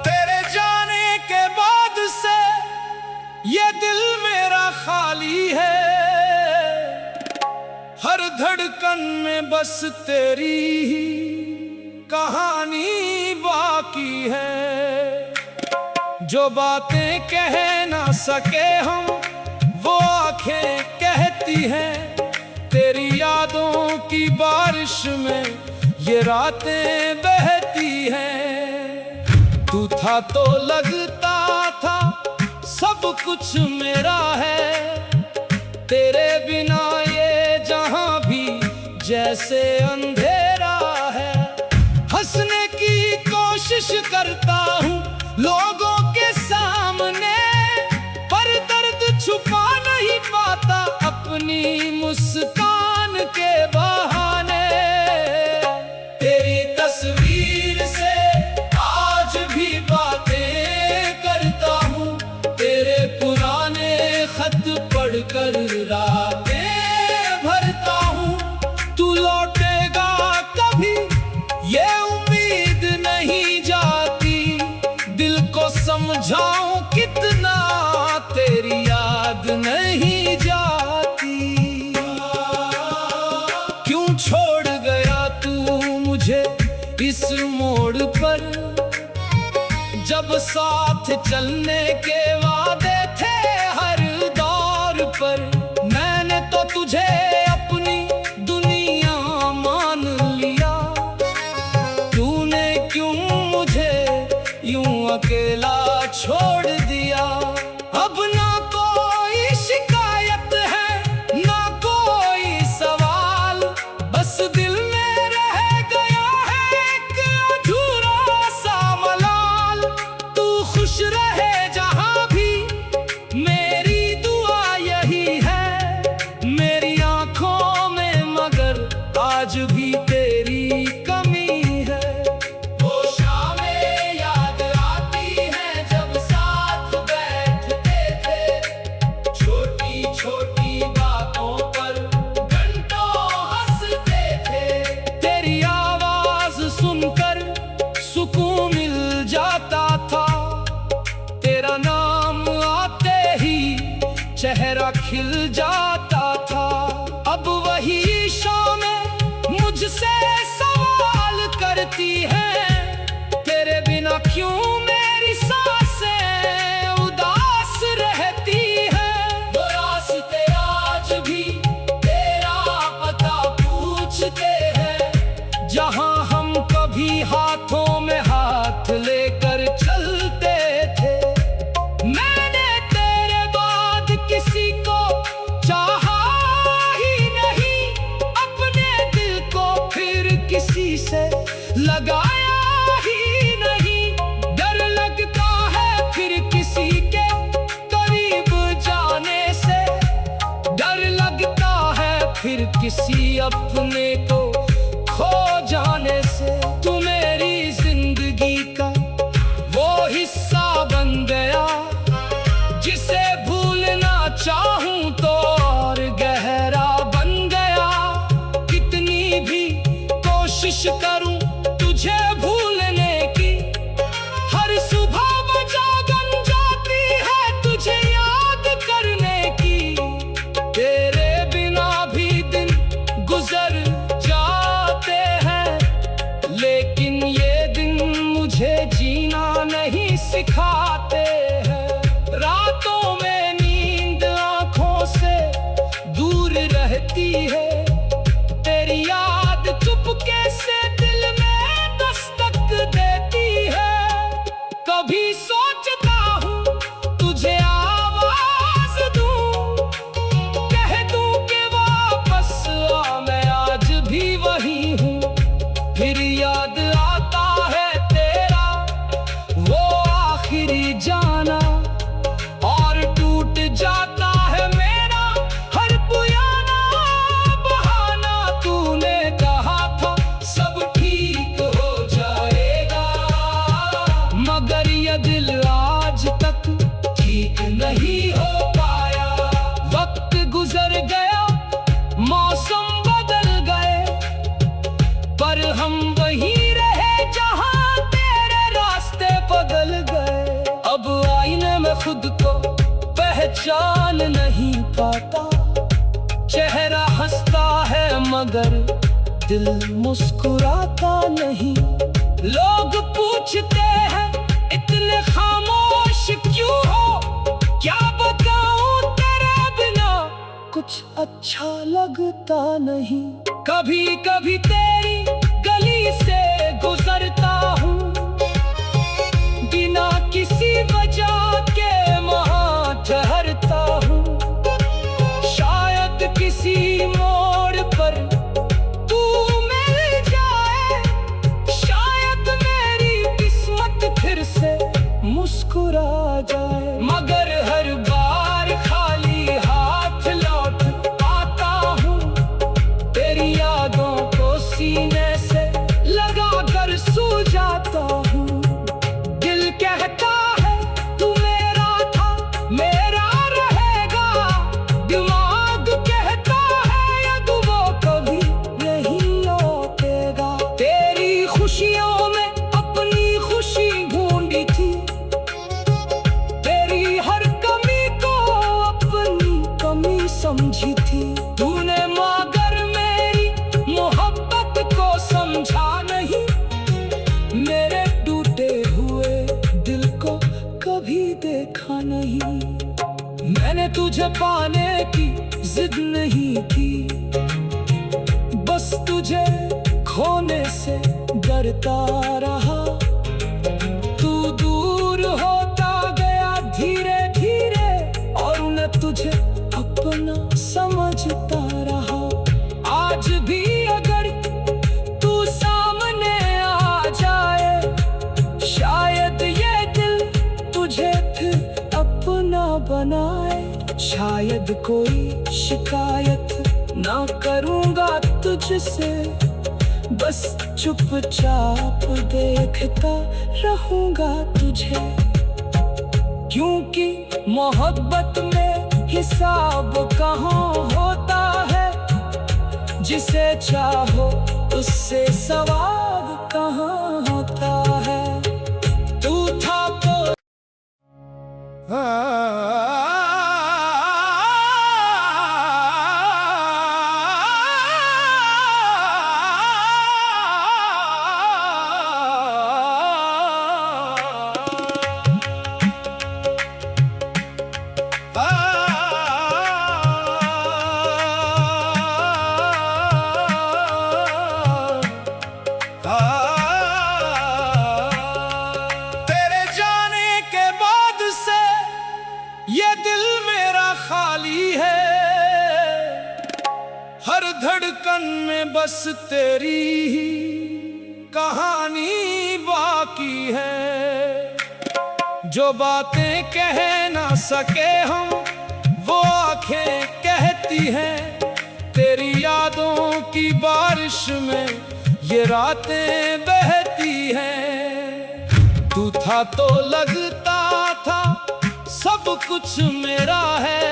तेरे जाने के बाद से ये दिल मेरा खाली है, हर धड़कन में बस तेरी ही कहानी बाकी है। जो बातें कह ना सके हम वो आंखें कहती हैं, तेरी यादों की बारिश में ये रातें बहती हैं। तू था तो लगता था सब कुछ मेरा है, तेरे बिना ये जहां भी जैसे अंधेरा है। हंसने की कोशिश करता हूँ लोगों के सामने, पर दर्द छुपा नहीं पाता अपनी मुस्कान के बहाने। तेरी तस्वीर से आज भी बातें करता हूँ, तेरे पुराने खत पढ़कर रातें भरता हूँ। तू लौटेगा कभी ये उम्मीद नहीं जाती, दिल को समझाऊं कितना तेरी याद नहीं जाती। क्यों छोड़ गया तू मुझे इस मोड़ पर, जब साथ चलने के वादे थे हर दौर पर। मैंने तो तुझे अपनी दुनिया मान लिया, तूने क्यों मुझे यूं अकेला छोड़ दिया। अब ना कोई शिकायत है ना कोई सवाल, बस दिल में रह गया है एक अधूरा सा मलाल। तू खुश रहे जहां भी मेरी दुआ यही है, मेरी आंखों में मगर आज भी तेरी कमी है। वो शामें याद आती है जब साथ बैठते थे, छोटी छोटी बातों पर घंटों हंसते थे। तेरी आवाज सुनकर सुकून मिल जाता था, तेरा नाम आते ही चेहरा खिल जाता था। अब वही शामें मुझसे सवाल करती है, तेरे बिना क्यों मेरी सांसें उदास रहती है। वो रास्ते आज भी तेरा पता पूछते हैं, जहां हम कभी हाथों में हाथ लेकर चलते थे। मैंने तेरे बाद किसी को चाहा ही नहीं, अपने दिल को फिर किसी से लगाया ही नहीं। डर लगता है फिर किसी के करीब जाने से, डर लगता है फिर किसी अपने को खो जाने से। तू मेरी जिंदगी का वो हिस्सा बन गया, जिसे भूलना चाहूं तो और गहरा बन गया। कितनी भी कोशिश करूं तुझे भूलने की, हर सुबह जागन जाती है तुझे याद करने की। तेरे बिना भी दिन गुजर जाते हैं, लेकिन ये दिन मुझे जीना नहीं सिखाते हैं। रातों में नींद आंखों से दूर रहती है, तेरी याद चुपके से दिल में दस्तक देती है। कभी सोचता हूँ तुझे आवाज दूं, कह दूं कि वापस आ, मैं आज भी वही हूँ। फिर याद आता है तेरा वो आखिरी मैं खुद को पहचान नहीं पाता। चेहरा हंसता है मगर दिल मुस्कुराता नहीं। लोग पूछते हैं इतने खामोश क्यों हो, क्या बताऊं तेरे बिना कुछ अच्छा लगता नहीं। कभी कभी तेरी गली से गुजरता हूँ, बिना किसी वजह के वहाँ ठहरता हूँ। शायद किसी मोड़ पर तू मिल जाए, शायद मेरी किस्मत फिर से मुस्कुरा जाए। मगर हर बार खाली हाथ लौट आता हूँ, तेरी यादों को सीने से लगा कर सो जाता हूँ। दिल कहता है तू मेरा था, मेरा रहेगा। दिमाग कहता है अब वो कभी नहीं लौटेगा। तेरी खुशियों में अपनी खुशी ढूंढी थी, तेरी हर कमी को अपनी कमी समझी थी। तूने मगर मेरी मोहब्बत को समझा नहीं, मेरे टूटे हुए दिल को कभी देखा नहीं। मैंने तुझे पाने की जिद नहीं की, बस तुझे खोने से डरता रहा। तू दूर होता गया धीरे धीरे और मैं तुझे अपना समझता रहा। आज भी अगर तू सामने आ जाए, शायद ये दिल तुझे फिर अपना बनाए। शायद कोई शिकायत ना करूँगा तुझसे, बस चुपचाप देखता रहूँगा तुझे। क्योंकि मोहब्बत में हिसाब कहाँ होता है, जिसे चाहो उससे सवाब कहाँ होता है। तू था तो तेरे जाने के बाद से ये दिल मेरा खाली है। हर धड़कन में बस तेरी ही कहानी बाकी है। जो बातें कह ना सके हम वो आंखें कहती हैं। तेरी यादों की बारिश में ये रातें बहती हैं। तू था तो लगता था सब कुछ मेरा है,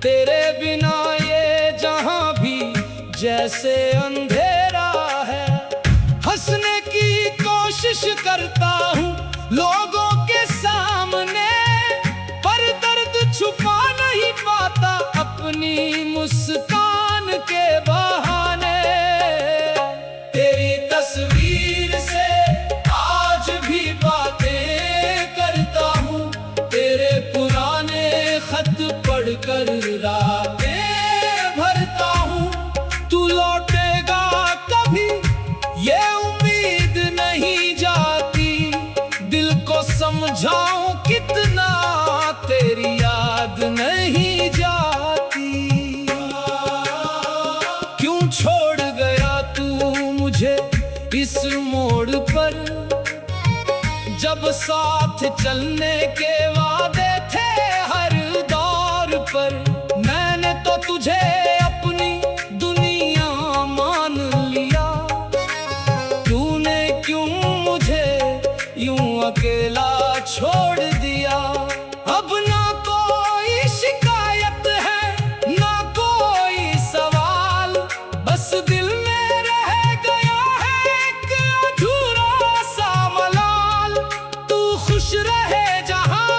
तेरे बिना ये जहां भी जैसे अंधेरा है। हंसने की कोशिश करता हूँ लोगों के सामने, पर दर्द छुपा नहीं पाता अपनी मुस्कान के बहाने। तेरी तस्वीर से आज भी बातें करता हूँ, तेरे पुराने खत पढ़कर रातें भरता हूँ। तू लौटेगा कभी ये उम्मीद नहीं जाती, दिल को समझाऊं कितना तेरी याद नहीं जाती। क्यों छोड़ गया तू मुझे इस मोड़ पर, जब साथ चलने के वादे थे हर दौर पर। मैंने तो तुझे अपनी दुनिया मान लिया, तूने क्यों मुझे यूं अकेला छोड़ दिया। अब ना कोई शिकायत है ना कोई सवाल, बस दिल में रह गया है एक अधूरा सा मलाल। तू खुश रहे जहां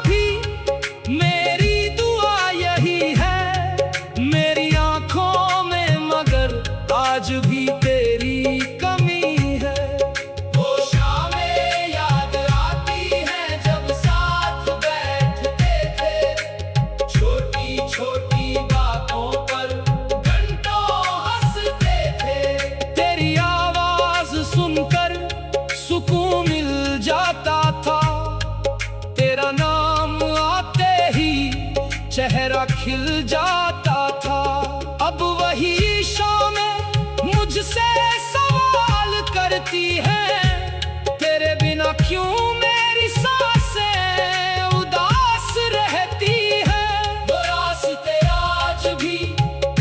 खिल जाता था। अब वही शामें मुझसे सवाल करती है, तेरे बिना क्यों मेरी सांसें उदास रहती है। वो रास्ते आज भी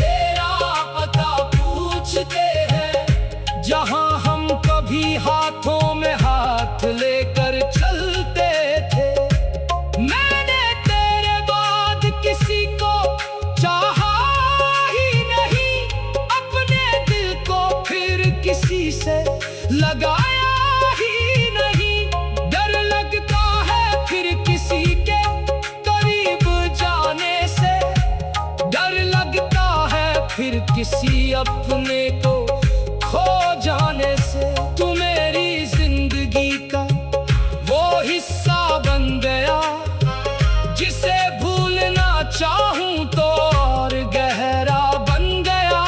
तेरा पता पूछते हैं, जहां हम कभी हाथों में हाथ लेकर चलते थे। मैंने तेरे बाद किसी को चाहा ही नहीं, अपने दिल को फिर किसी से लगाया ही नहीं। डर लगता है फिर किसी के करीब जाने से, डर लगता है फिर किसी अपने को खो जाने से। तू मेरी जिंदगी का वो हिस्सा बन गया, जिसे भूलना चाहूं तो और गहरा बन गया।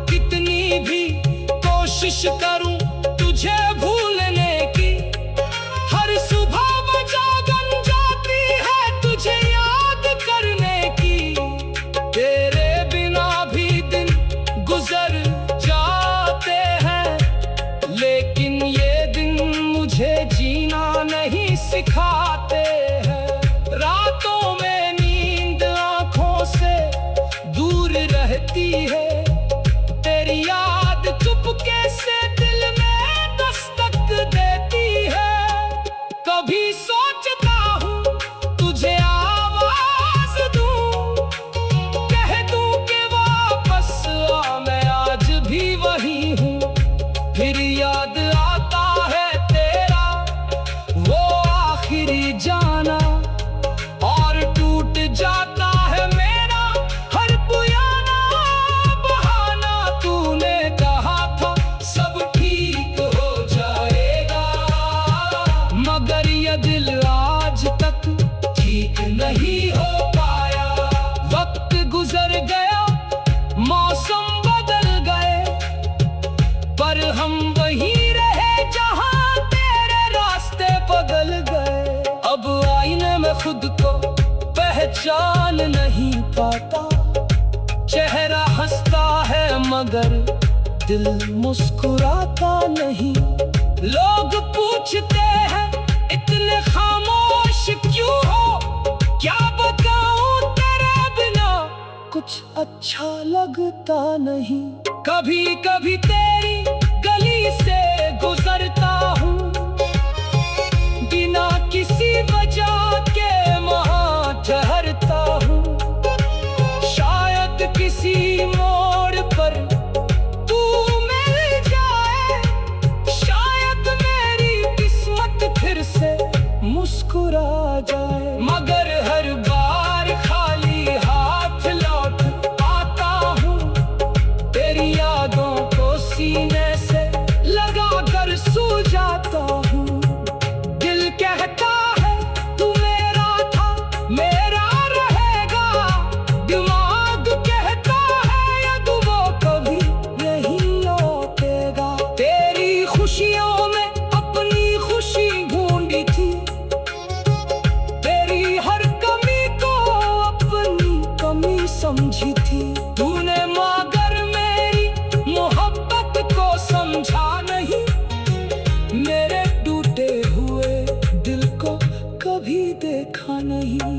कितनी भी कोशिश करूं तुझे भूलने की, हर सुबह वजह बन जाती है तुझे याद करने की। तेरे बिना भी दिन गुजर जाते हैं, लेकिन ये दिन मुझे जीना नहीं सिखाते हैं। रातों में नींद आंखों से दूर रहती है, तेरी याद चुपके से दिल में दस्तक देती है। कभी सोचता हूँ तुझे आवाज दूं, कह दूं कि वापस आ, मैं आज भी वही हूँ। फिर याद आता है तेरा वो आखिरी जाना, और टूट जाता है मेरा हर पुराना बहाना। तूने कहा था सब ठीक हो जाएगा, मगर ये दिल आज तक ठीक नहीं हो पाया। वक्त गुजर गया, मौसम बदल गए, पर हम वहीं रहे जहां तेरे रास्ते बदल गए। अब आईने में खुद को पहचान नहीं पाता, चेहरा हंसता है मगर दिल मुस्कुराता नहीं। लोग पूछते हैं इतने खामोश क्यों हो, क्या बताऊं तेरे बिना कुछ अच्छा लगता नहीं। कभी कभी तेरी गली से गुजरता हूँ, बिना किसी वजह के वहाँ ठहरता हूँ। शायद किसी मोड़ पर तू मिल जाए, शायद मेरी किस्मत फिर से मुस्कुरा जाए। मगर हर बार खाली हाथ लौट आता हूँ, तेरी यादों को सीने से लगा कर सो जाता हूँ। दिल कहता है तू मेरा था, मेरा रहेगा, दिमाग कहता है यद वो कभी नहीं लौटेगा। तेरी खुशियों में अपनी खुशी ढूंढी थी, तेरी हर कमी को अपनी कमी समझी थी। तूने मगर मेरी मोहब्बत को समझा नहीं, मेरे टूटे हुए दिल को कभी देखा नहीं।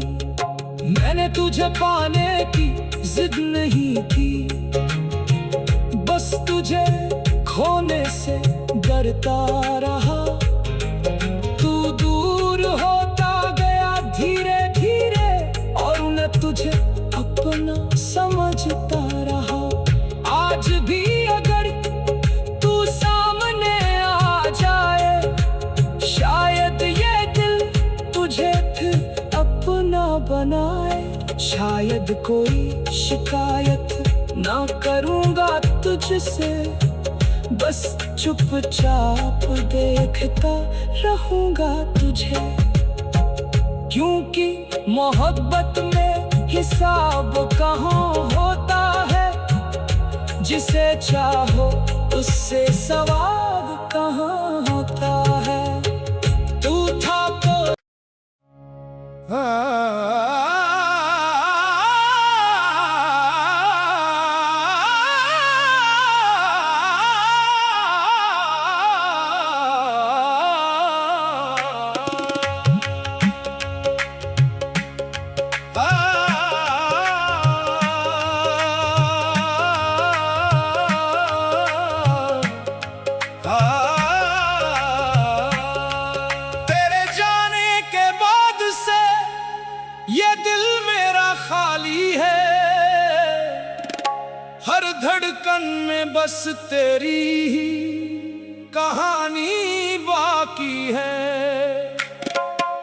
मैंने तुझे पाने की जिद नहीं की, बस तुझे खोने से डरता रहा। तू दूर होता गया धीरे धीरे, और मैं तुझे अपना समझता रहा। आज भी अगर तू सामने आ जाए, शायद ये दिल तुझे फिर अपना बनाए। शायद कोई शिकायत ना करूँगा तुझसे, बस चुपचाप देखता रहूँगा तुझे। क्योंकि मोहब्बत में हिसाब कहाँ होता है, जिसे चाहो उससे सवाब कहाँ होता है। तू था तो ये दिल मेरा खाली है। हर धड़कन में बस तेरी ही कहानी बाकी है।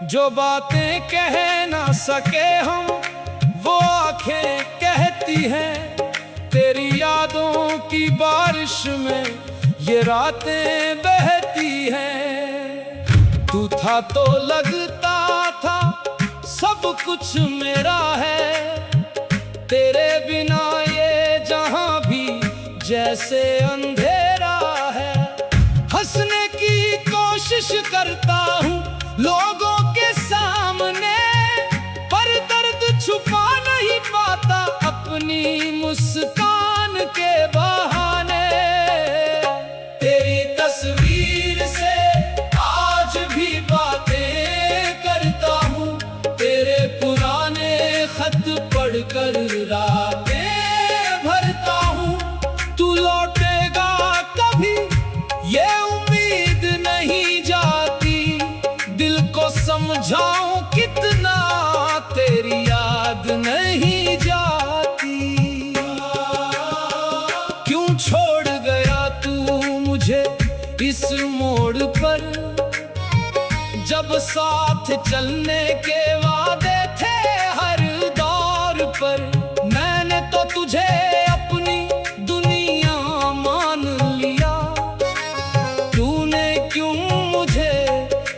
जो बातें कह ना सके हम वो आंखें कहती हैं। तेरी यादों की बारिश में ये रातें बहती हैं। तू था तो लगता था सब कुछ मेरा है। तेरे बिना ये जहां भी जैसे अंधेरा है। हंसने की कोशिश करता हूँ लोगों के सामने, पर दर्द छुपा नहीं पाता अपनी मुस्कान के बहाने। तेरी तस्वीर से आज भी बातें करता हूँ। तेरे पुराने खत पढ़कर रातें भरता हूँ। तू लौटेगा कभी ये उम्मीद नहीं जाती। दिल को समझाऊं कितना तेरी याद नहीं जाती। क्यों छोड़ गया तू मुझे इस मोड़ पर, जब साथ चलने के वादे थे हर दौर पर। मैंने तो तुझे अपनी दुनिया मान लिया। तूने क्यों मुझे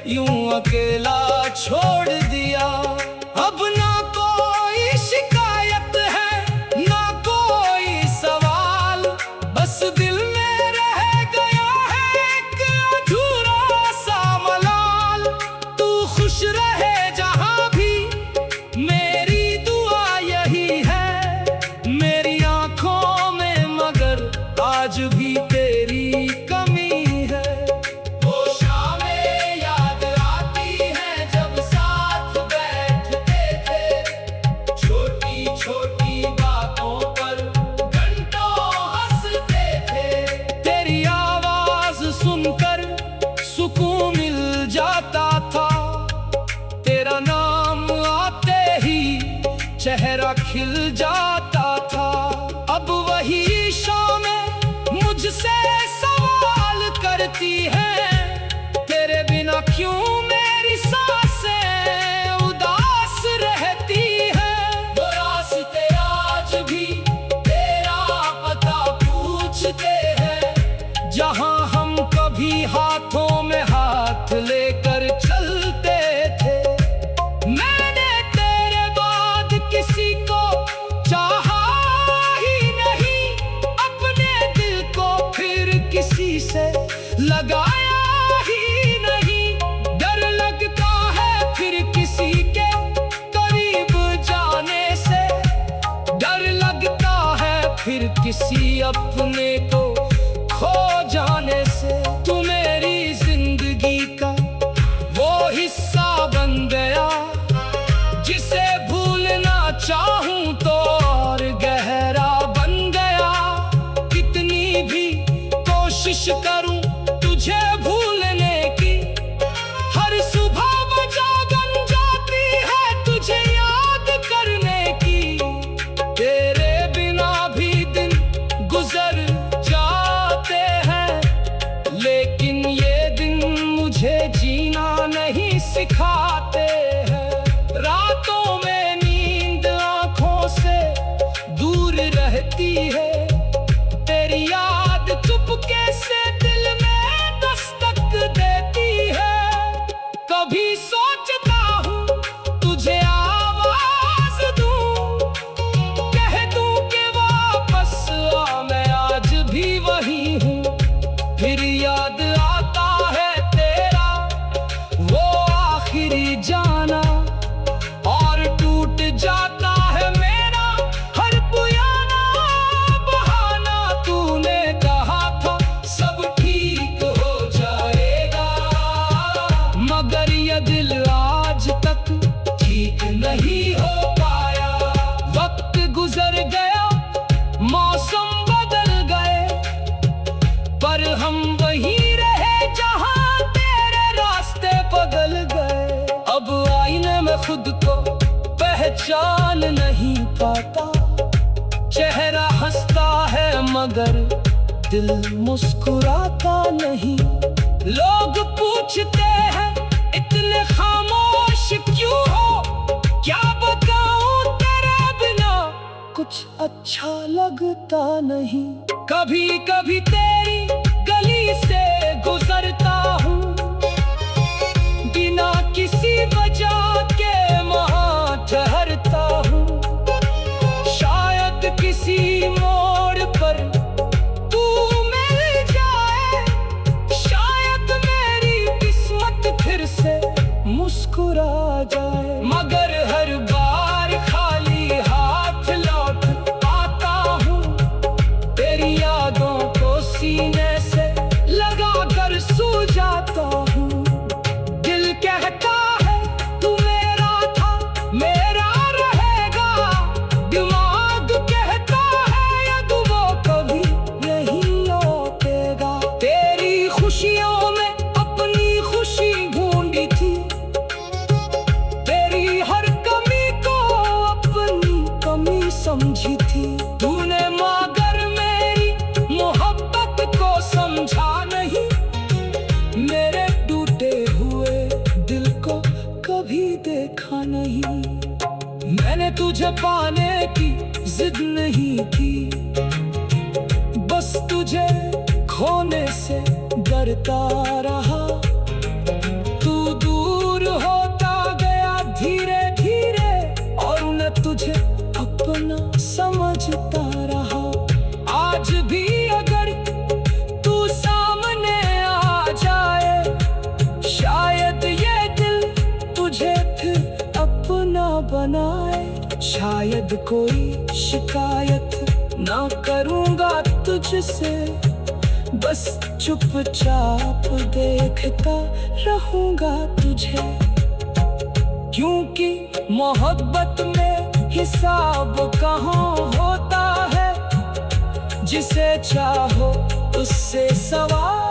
यूं अकेला छोड़ दिया। अब ना कोई शिकायत है ना कोई सवाल, बस दिल में रह गया है एक अधूरा सा मलाल। तू खुश रहे जहां भी मेरी दुआ यही है। मेरी आंखों में मगर आज भी तेरी कमी है। वो शामें याद आती है जब साथ बैठते थे। छोटी छोटी बातों पर घंटों हंसते थे। तेरी आवाज सुनकर सुकून मिल जाता था। तेरा नाम आते ही चेहरा खिल जाता था। अब वही शामें मुझसे सवाल करती है। तेरे बिना क्यों मेरी सांसें उदास रहती है। वो रास्ते आज भी तेरा पता पूछते हैं। जहां हम कभी हाथों में हाथ लेकर चलते थे। मैंने तेरे बाद किसी को चाहा ही नहीं। अपने दिल को फिर किसी से लगाया ही नहीं। डर लगता है फिर किसी के करीब जाने से। डर लगता है फिर किसी अपने को खो जाने से। तू मेरी जिंदगी का वो हिस्सा बन गया जिसे भूलना चाहूं तो और गहरा बन गया। कितनी भी कोशिश करूं तुझे भूलने की, हर सुबह वजह बन जाती है तुझे याद करने की। तेरे बिना भी दिन गुजर जाते हैं, लेकिन ये दिन मुझे जीना नहीं सिखाते हैं। रातों पहचान नहीं पाता। चेहरा हंसता है मगर दिल मुस्कुराता नहीं। लोग पूछते हैं इतने खामोश क्यों हो, क्या बताऊं तेरे बिना कुछ अच्छा लगता नहीं। कभी कभी तेरी गली से गुजरता हूँ, बिना किसी वजह के वहाँ ठहरता हूँ। शायद किसी मोड़ पर तू मिल जाए, शायद मेरी किस्मत फिर से मुस्कुरा जाए। मगर हर बार खाली हाथ लौट आता हूँ, तेरी यादों को सीने से लगा कर सो जाता हूँ। दिल कहता है तू मेरा था, मेरा रहेगा। दिमाग कहता है यद वो कभी नहीं लौटेगा। तेरी खुशियों में अपनी खुशी ढूंढी थी, तेरी हर कमी को अपनी कमी समझी थी। तूने मगर मेरी मोहब्बत को समझा नहीं, मेरे टूटे हुए दिल को कभी देखा नहीं। मैंने तुझे पाने की जिद नहीं की, बस तुझे खोने से डरता रहा। तू दूर होता गया धीरे धीरे, और मैं तुझे अपना समझता रहा। आज भी अगर तू सामने आ जाए, शायद ये दिल तुझे फिर अपना बनाए। शायद कोई शिकायत ना करूँगा तुझसे, बस चुपचाप देखता रहूँगा तुझे। क्योंकि मोहब्बत में हिसाब कहाँ होता है, जिसे चाहो उससे सवाल